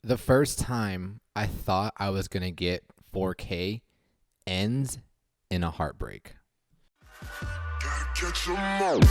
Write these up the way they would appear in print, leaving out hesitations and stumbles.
The first time I thought I was going to get 4K ends in a heartbreak. Gotta catch 'em all.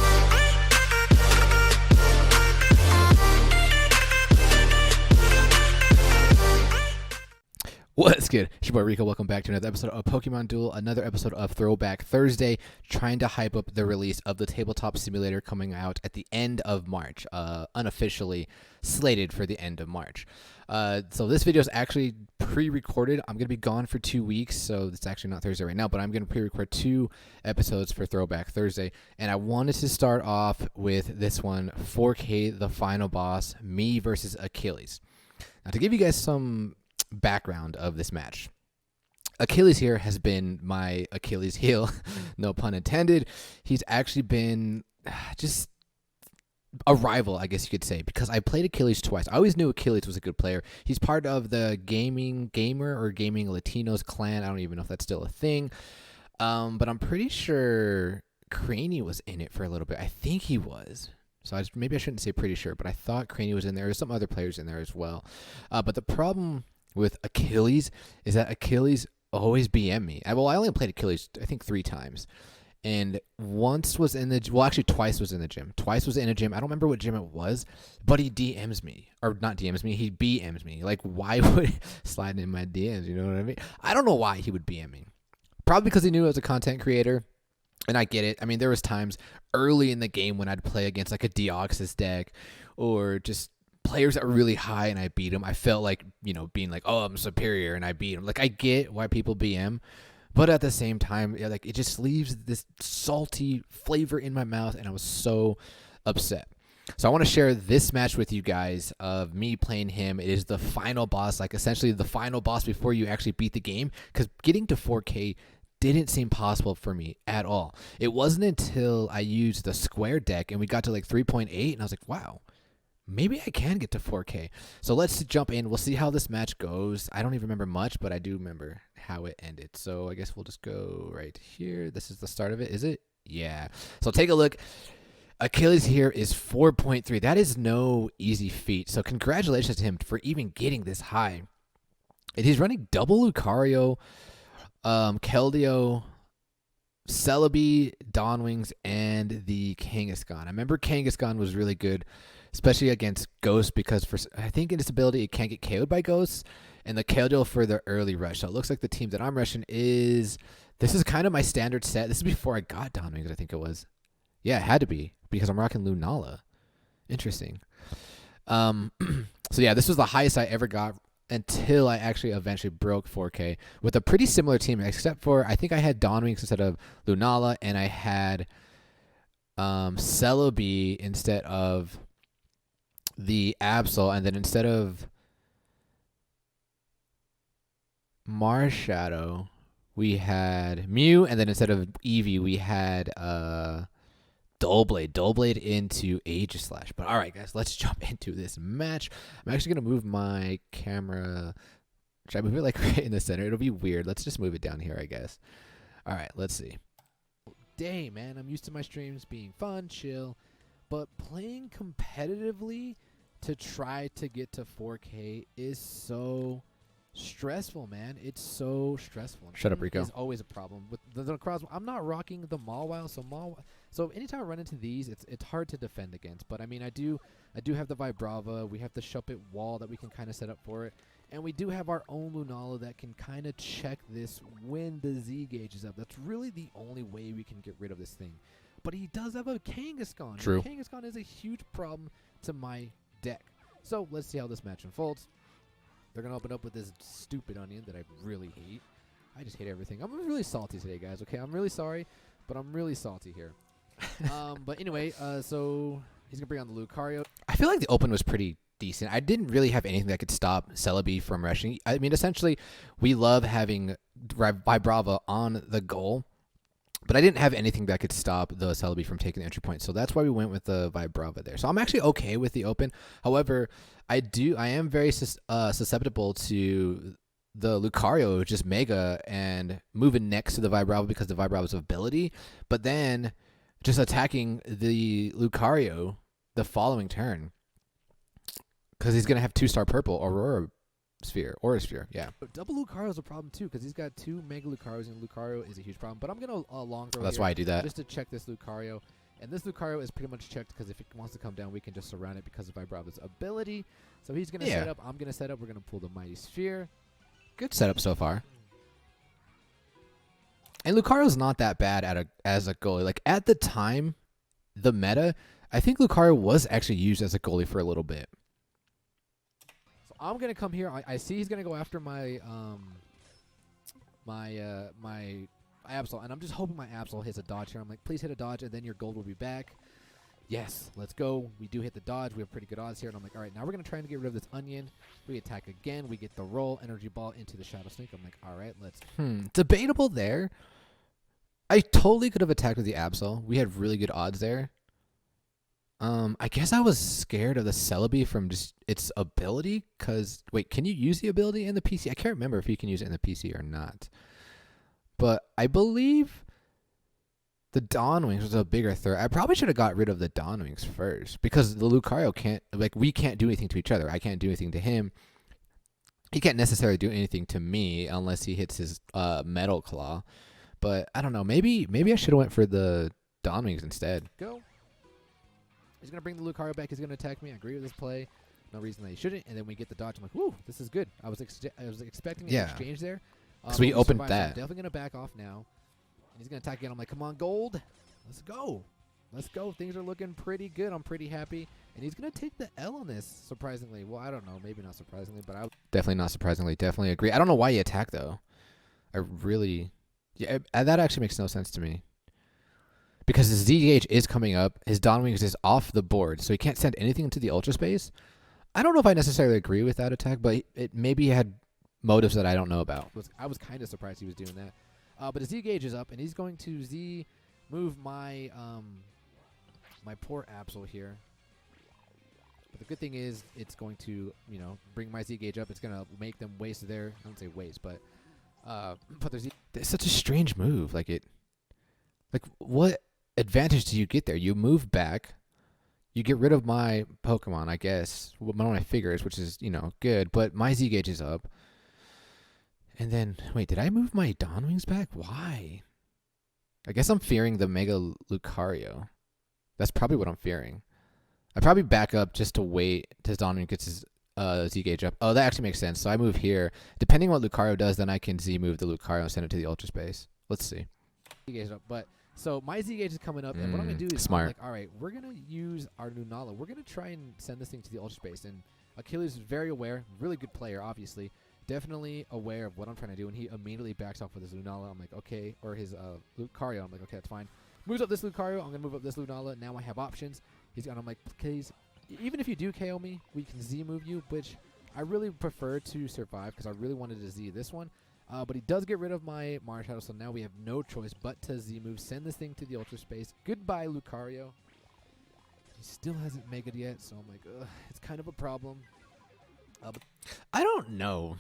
What's good? It's your boy Rico. Welcome back to another episode of Pokemon Duel, another episode of Throwback Thursday, trying to hype up the release of the Tabletop Simulator coming out at the end of March, unofficially slated for the end of March. So this video is actually pre-recorded. I'm going to be gone for 2 weeks, so it's actually not Thursday right now, but I'm going to pre-record 2 episodes for Throwback Thursday, and I wanted to start off with this one, 4K, the final boss, me versus Achilles. Now, to give you guys some background of this match. Achilles here has been my Achilles heel, no pun intended. He's actually been just a rival, I guess you could say, because I played Achilles twice. I always knew Achilles was a good player. He's part of the gaming Latinos clan. I don't even know if that's still a thing. But I'm pretty sure Craney was in it for a little bit. I think he was. So maybe I shouldn't say pretty sure, but I thought Craney was in there. There's some other players in there as well. But the problem with Achilles is that Achilles always BM me. I only played Achilles, I think, 3 times. And once was in the, actually twice was in the gym. Twice was in a gym. I don't remember what gym it was, but he DMs me. Or not DMs me, he BMs me. Like, why would he slide in my DMs, you know what I mean? I don't know why he would BM me. Probably because he knew I was a content creator. And I get it. I mean, there was times early in the game when I'd play against like a Deoxys deck or just players that were really high and I beat them. I felt like, being like, oh, I'm superior and I beat them. Like, I get why people BM, but at the same time, like, it just leaves this salty flavor in my mouth, and I was so upset. So I want to share this match with you guys of me playing him. It is the final boss, like essentially the final boss before you actually beat the game, because getting to 4K didn't seem possible for me at all. It wasn't until I used the square deck and we got to like 3.8, and I was like, wow, maybe I can get to 4K. So let's jump in. We'll see how this match goes. I don't even remember much, but I do remember how it ended. So I guess we'll just go right here. This is the start of it, is it? Yeah. So take a look. Achilles here is 4.3. That is no easy feat. So congratulations to him for even getting this high. And he's running double Lucario, Keldeo, Celebi, Dawnwings, and the Kangaskhan. I remember Kangaskhan was really good, especially against Ghosts, because I think in its ability it can't get KO'd by Ghosts, and the Keldeo for the early rush. So it looks like the team that I'm rushing this is kind of my standard set. This is before I got Dawnwings, I think it was. Yeah, it had to be, because I'm rocking Lunala. Interesting. So yeah, this was the highest I ever got until I actually eventually broke 4K with a pretty similar team, except for I think I had Dawnwings instead of Lunala, and I had Celebi instead of the Absol, and then instead of Marshadow, we had Mew, and then instead of Eevee, we had Dullblade into Aegislash. But all right, guys, let's jump into this match. I'm actually going to move my camera. Should I move it like right in the center? It'll be weird. Let's just move it down here, I guess. All right, let's see. Dang, man, I'm used to my streams being fun, chill, but playing competitively to try to get to 4K is so stressful, man. It's so stressful. Shut up, Rico. It's always a problem with the cross. I'm not rocking the Mawile, so anytime I run into these, it's hard to defend against. But I mean, I do have the Vibrava. We have the Shuppet wall that we can kind of set up for it, and we do have our own Lunala that can kind of check this when the Z gauge is up. That's really the only way we can get rid of this thing. But he does have a Kangaskhan. True. Kangaskhan is a huge problem to my deck. So let's see how this match unfolds. They're going to open up with this stupid onion that I really hate. I just hate everything. I'm really salty today, guys, okay? I'm really sorry, but I'm really salty here. But anyway, so he's going to bring on the Lucario. I feel like the open was pretty decent. I didn't really have anything that could stop Celebi from rushing. I mean, essentially, we love having Vibrava on the goal, but I didn't have anything that could stop the Celebi from taking the entry point, so that's why we went with the Vibrava there. So I'm actually okay with the open. However, I am very susceptible to the Lucario just Mega and moving next to the Vibrava because the Vibrava's ability, but then just attacking the Lucario the following turn because he's going to have 2-star purple Aurora sphere. Aura sphere, yeah. But double Lucario is a problem too, because he's got 2 Mega Lucarios, and Lucario is a huge problem. But I'm going to long throw That's here why I do that. Uh, just to check this Lucario. And this Lucario is pretty much checked, because if it wants to come down, we can just surround it because of Vibrava's ability. So he's going to Yeah. set up. I'm going to set up. We're going to pull the Mighty Sphere. Good setup so far. And Lucario's not that bad as a goalie. Like, at the time, the meta, I think Lucario was actually used as a goalie for a little bit. So I'm gonna come here. I see he's gonna go after my my Absol, and I'm just hoping my Absol hits a dodge here. I'm like, please hit a dodge, and then your gold will be back. Yes, let's go. We do hit the dodge. We have pretty good odds here, and I'm like, all right, now we're gonna try and get rid of this onion. We attack again. We get the roll, energy ball into the Shadow Snake. I'm like, all right, let's. Debatable there. I totally could have attacked with the Absol. We had really good odds there. I guess I was scared of the Celebi from just its ability. Cause wait, can you use the ability in the PC? I can't remember if you can use it in the PC or not. But I believe the Dawn Wings was a bigger threat. I probably should have got rid of the Dawn Wings first, because the Lucario can't, like, we can't do anything to each other. I can't do anything to him. He can't necessarily do anything to me unless he hits his Metal Claw. But I don't know. Maybe I should have went for the Dawn Wings instead. Go. He's going to bring the Lucario back. He's going to attack me. I agree with this play. No reason that he shouldn't. And then we get the dodge. I'm like, woo, this is good. I was expecting an exchange there. Because we opened survived, so I'm that. definitely going to back off now. And he's going to attack again. I'm like, come on, gold. Let's go. Let's go. Things are looking pretty good. I'm pretty happy. And he's going to take the L on this, surprisingly. Well, I don't know. Maybe not surprisingly, but I Definitely not surprisingly. Definitely agree. I don't know why he attacked, though. I really... Yeah, that actually makes no sense to me. Because his Z gauge is coming up. His Dawn Wings is off the board, so he can't send anything into the Ultra Space. I don't know if I necessarily agree with that attack, but it maybe had motives that I don't know about. I was kind of surprised he was doing that. But his Z gauge is up, and he's going to Z move my my poor Absol here. But the good thing is, it's going to, you know, bring my Z gauge up. It's going to make them waste their, I don't say waste, but their Z. It's such a strange move. Like, what advantage do you get there? You move back. You get rid of my Pokemon, I guess. One of my figures, which is, you know, good. But my Z gauge is up. And then, wait, did I move my Dawn Wings back? Why? I guess I'm fearing the Mega Lucario. That's probably what I'm fearing. I probably back up just to wait till Dawn Wing gets his Z gauge up. Oh, that actually makes sense. So I move here. Depending on what Lucario does, then I can Z move the Lucario and send it to the Ultra Space. Let's see. Z gauge up, but so my Z gauge is coming up, and what I'm gonna do is smart. I'm like, all right, we're gonna use our Lunala. We're gonna try and send this thing to the Ultra Space, and Achilles is very aware, really good player, obviously, definitely aware of what I'm trying to do, and he immediately backs off with his Lunala. I'm like, okay, or his Lucario. I'm like, okay, that's fine. Moves up this Lucario. I'm gonna move up this Lunala. Now I have options. I'm like, please, even if you do KO me, we can Z move you, which I really prefer to survive because I really wanted to Z this one. But he does get rid of my Mars Shadow, so now we have no choice but to Z-move, send this thing to the Ultra Space. Goodbye, Lucario. He still hasn't made it yet, so I'm like, ugh, it's kind of a problem. I don't know.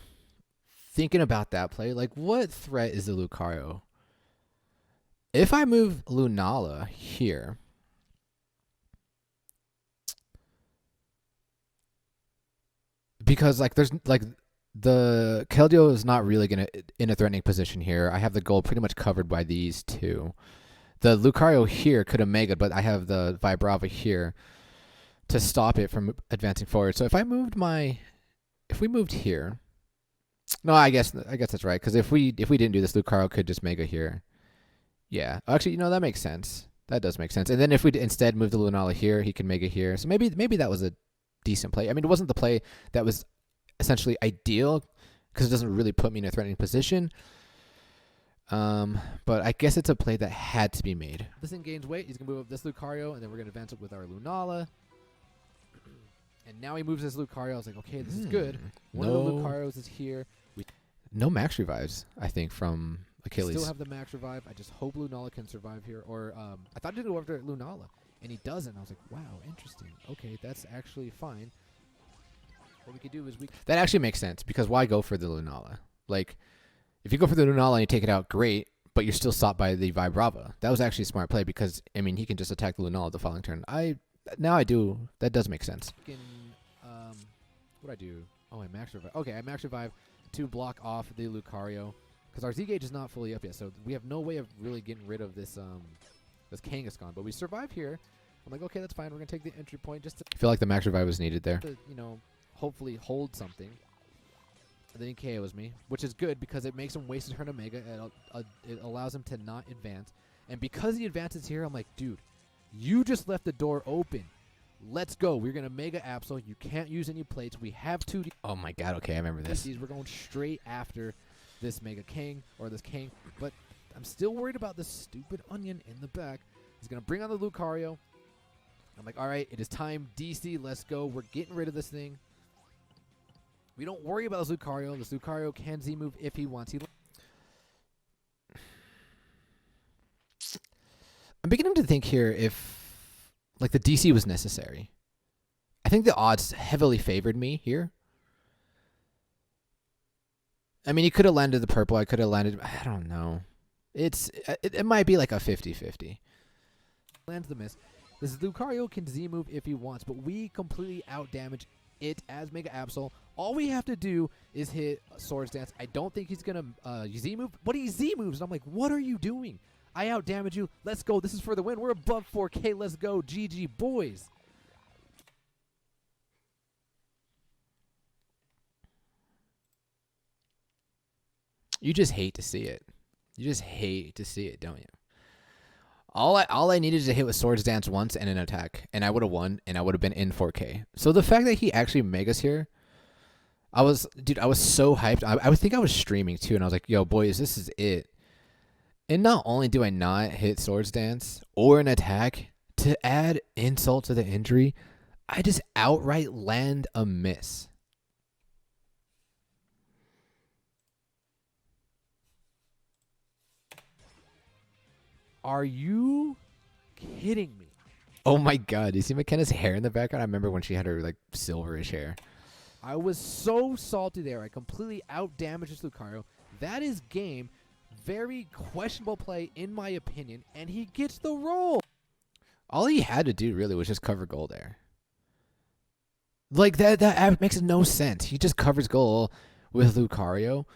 Thinking about that play, like, what threat is the Lucario? If I move Lunala here, because, like, there's, like, the Keldeo is not really in a threatening position here. I have the goal pretty much covered by these two. The Lucario here could have Mega, but I have the Vibrava here to stop it from advancing forward. So if we moved here, no, I guess that's right. Because if we didn't do this, Lucario could just Mega here. Yeah, actually, you know, that makes sense. That does make sense. And then if we instead move the Lunala here, he can Mega here. So maybe that was a decent play. I mean, it wasn't the play that was essentially ideal because it doesn't really put me in a threatening position. But I guess it's a play that had to be made. This thing gains weight. He's going to move up this Lucario, and then we're going to advance it with our Lunala. And now he moves this Lucario. I was like, okay, this is good. One of the Lucarios is here. No max revives, I think, from Achilles. Still have the max revive. I just hope Lunala can survive here. Or I thought he'd go after Lunala, and he doesn't. I was like, wow, interesting. Okay, that's actually fine. What we could do is that actually makes sense, because why go for the Lunala? Like, if you go for the Lunala and you take it out, great, but you're still stopped by the Vibrava. That was actually a smart play because, I mean, he can just attack the Lunala the following turn. That does make sense. what'd I do? Oh, I max revive. Okay, I max revive to block off the Lucario because our Z gauge is not fully up yet, so we have no way of really getting rid of this this Kangaskhan. But we survive here. I'm like, okay, that's fine. We're gonna take the entry point just to feel like the max revive was needed there. To, you know, hopefully hold something. And then he KOs me, which is good because it makes him waste his turn Omega. It allows him to not advance. And because he advances here, I'm like, dude, you just left the door open. Let's go. We're going to Mega Absol. You can't use any plates. We have 2 Oh, my God. Okay, I remember this. We're going straight after this Mega King or this King. But I'm still worried about this stupid onion in the back. He's going to bring on the Lucario. I'm like, all right, it is time. DC, let's go. We're getting rid of this thing. We don't worry about this Lucario. This Lucario can Z-move if he wants. I'm beginning to think here if, like, the DC was necessary. I think the odds heavily favored me here. I mean, he could have landed the purple. I could have landed... I don't know. It might be like a 50-50. Lands the miss. This Lucario can Z-move if he wants, but we completely outdamage it as Mega Absol. All we have to do is hit Swords Dance. I don't think he's going to Z-move, but he Z-moves. And I'm like, what are you doing? I outdamage you. Let's go. This is for the win. We're above 4K. Let's go. GG, boys. You just hate to see it. You just hate to see it, don't you? All I needed to hit was Swords Dance once and an attack, and I would have won, and I would have been in 4K. So the fact that he actually Megas here, I was so hyped. I would think I was streaming too, and I was like, yo, boys, this is it. And not only do I not hit Swords Dance or an attack, to add insult to the injury, I just outright land a miss. Are you kidding me? Oh my God. You see McKenna's hair in the background? I remember when she had her like silverish hair. I was so salty there. I completely outdamaged this Lucario. That is game. Very questionable play in my opinion. And he gets the roll. All he had to do really was just cover goal there. Like that makes no sense. He just covers goal with Lucario.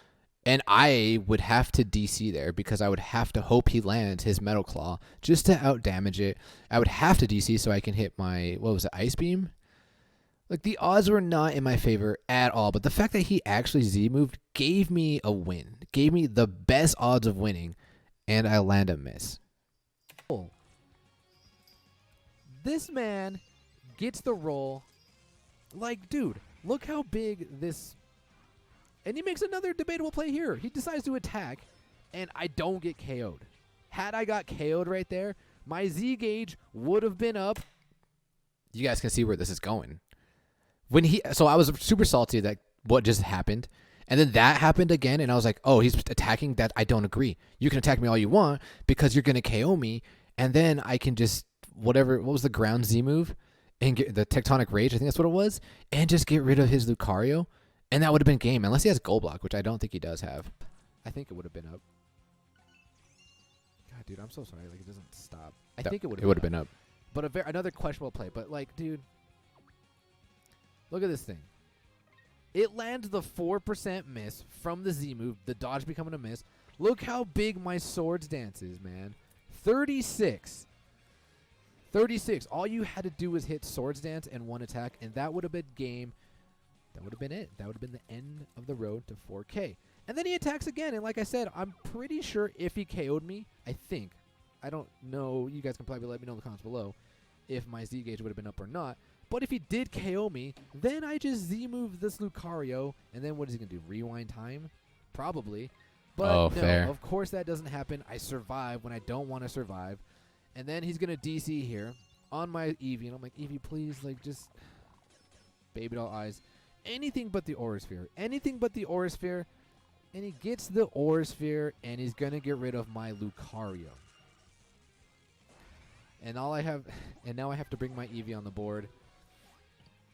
And I would have to DC there because I would have to hope he lands his Metal Claw just to outdamage it. I would have to DC so I can hit my, what was it, Ice Beam? Like, the odds were not in my favor at all. But the fact that he actually Z-moved gave me a win. Gave me the best odds of winning. And I land a miss. This man gets the roll. Like, dude, look how big this... And he makes another debatable play here. He decides to attack, and I don't get KO'd. Had I got KO'd right there, my Z gauge would have been up. You guys can see where this is going. So I was super salty that what just happened, and then that happened again, and I was like, oh, he's attacking that. I don't agree. You can attack me all you want because you're going to KO me, and then I can just, what was the ground Z move? And get the Tectonic Rage, I think that's what it was, and just get rid of his Lucario. And that would have been game, unless he has Gold Block, which I don't think he does have. I think it would have been up. God, dude, I'm so sorry. Like, it doesn't stop. I think it would have been up. But another questionable play. But, like, dude, look at this thing. It lands the 4% miss from the Z move, the dodge becoming a miss. Look how big my Swords Dance is, man. 36. 36. All you had to do was hit Swords Dance and one attack, and that would have been game. That would have been it. That would have been the end of the road to 4K. And then he attacks again. And like I said, I'm pretty sure if he KO'd me, I think. I don't know. You guys can probably let me know in the comments below if my Z gauge would have been up or not. But if he did KO me, then I just Z-move this Lucario. And then what is he going to do? Rewind time? Probably. But no, fair. Of course that doesn't happen. I survive when I don't want to survive. And then he's going to DC here on my Eevee. And I'm like, Eevee, please, like, just baby doll eyes. Anything but the Aura Sphere. Anything but the Aura Sphere. And he gets the Aura Sphere, and he's going to get rid of my Lucario. And now I have to bring my Eevee on the board.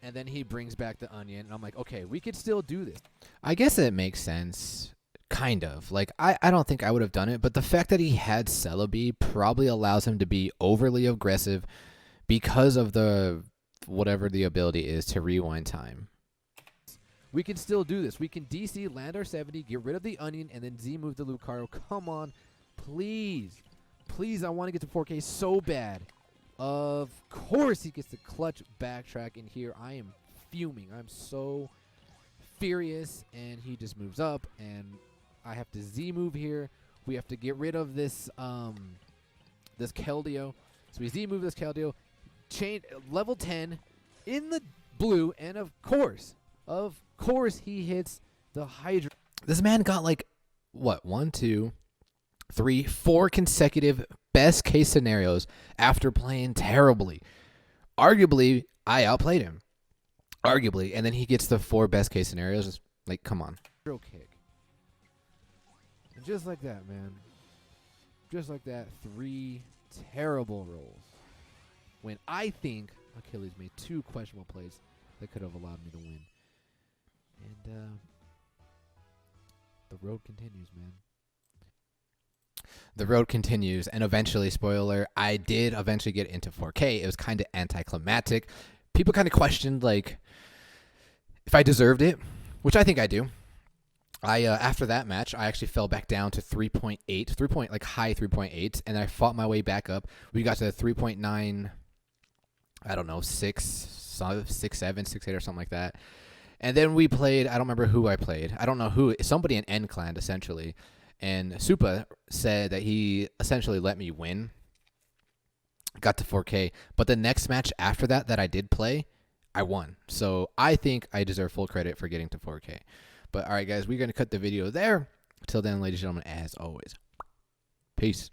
And then he brings back the Onion. And I'm like, okay, we could still do this. I guess it makes sense. Kind of. Like, I don't think I would have done it. But the fact that he had Celebi probably allows him to be overly aggressive because of the whatever the ability is to rewind time. We can still do this. We can DC, land our 70, get rid of the Onion, and then Z move the Lucario. Come on. Please. Please, I want to get to 4K so bad. Of course he gets the clutch backtrack in here. I am fuming. I'm so furious. And he just moves up. And I have to Z move here. We have to get rid of this this Keldeo. So we Z move this Keldeo. Chain level 10 in the blue. And of course he hits the Hydra. This man got like, what, 1, 2, 3, 4 consecutive best case scenarios after playing terribly. Arguably, I outplayed him. Arguably. And then he gets the 4 best case scenarios. Just like, come on. Hero kick. And just like that, man. Just like that, 3 terrible rolls. When I think Achilles made 2 questionable plays that could have allowed me to win. And the road continues, man. The road continues, and eventually, spoiler, I did eventually get into 4K. It was kind of anticlimactic. People kind of questioned, like, if I deserved it, which I think I do. After that match, I actually fell back down to 3.8, high 3.8, and I fought my way back up. We got to 3.9, I don't know, 6, 7, 6, 8, or something like that. And then we played, I don't remember who I played. I don't know who, somebody in N Clan, essentially. And Supa said that he essentially let me win. Got to 4K. But the next match after that I did play, I won. So I think I deserve full credit for getting to 4K. But all right, guys, we're going to cut the video there. Till then, ladies and gentlemen, as always, peace.